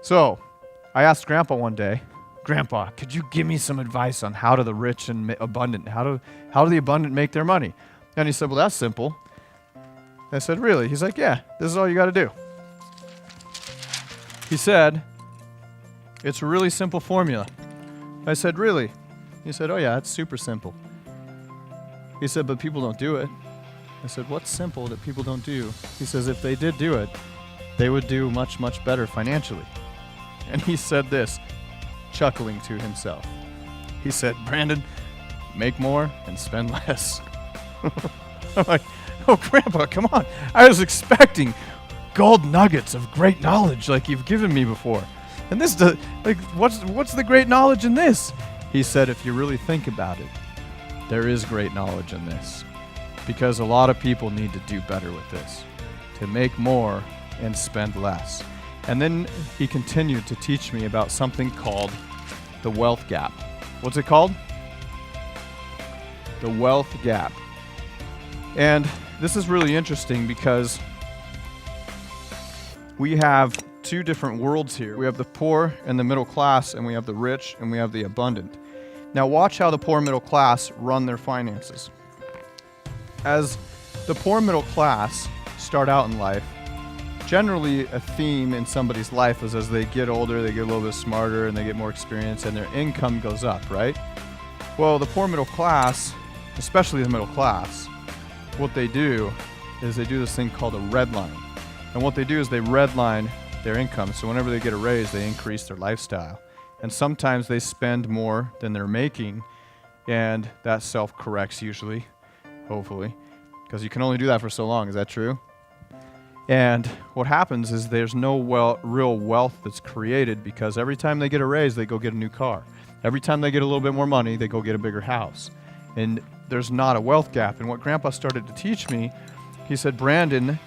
So I asked Grandpa one day, Grandpa, could you give me some advice on how do the rich and abundant, how do the abundant make their money? And he said, well, that's simple. I said, really? He's like, yeah, this is all you got to do. He said, it's a really simple formula. I said, really? He said, oh yeah, it's super simple. He said, but people don't do it. I said, what's simple that people don't do? He says, if they did do it, they would do much, much better financially. And he said this, chuckling to himself. He said, Brandon, make more and spend less. I'm like, oh, Grandpa, come on. I was expecting gold nuggets of great knowledge like you've given me before. And this, what's the great knowledge in this? He said, if you really think about it, there is great knowledge in this. Because a lot of people need to do better with this, to make more and spend less. And then he continued to teach me about something called the wealth gap. What's it called? The wealth gap. And this is really interesting because we have two different worlds here. We have the poor and the middle class, and we have the rich and we have the abundant. Now watch how the poor middle class run their finances. As the poor middle class start out in life, generally a theme in somebody's life is as they get older, they get a little bit smarter and they get more experience and their income goes up, right? Well, the poor middle class, especially the middle class, what they do is they do this thing called a red line. And what they do is they redline their income. So whenever they get a raise, they increase their lifestyle. And sometimes they spend more than they're making, and that self-corrects usually, hopefully, because you can only do that for so long. Is that true? And what happens is there's no real wealth that's created because every time they get a raise, they go get a new car. Every time they get a little bit more money, they go get a bigger house. And there's not a wealth gap. And what Grandpa started to teach me, he said, Brandon,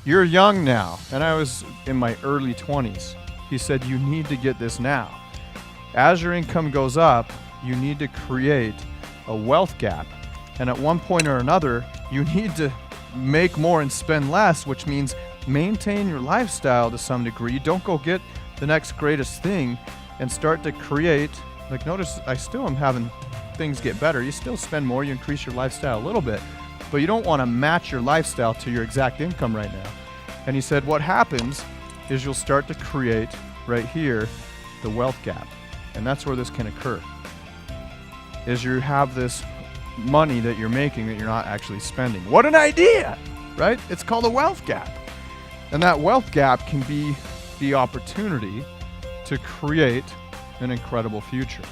you're young now. And I was in my early 20s. He said, you need to get this now. As your income goes up, you need to create a wealth gap. And at one point or another, you need to make more and spend less, which means maintain your lifestyle to some degree. Don't go get the next greatest thing and start to create. Like, notice I still am having things get better. You still spend more, you increase your lifestyle a little bit, but you don't want to match your lifestyle to your exact income right now. And he said what happens is you'll start to create right here the wealth gap. And that's where this can occur. Is you have this money that you're making that you're not actually spending. What an idea, right? It's called a wealth gap. And that wealth gap can be the opportunity to create an incredible future.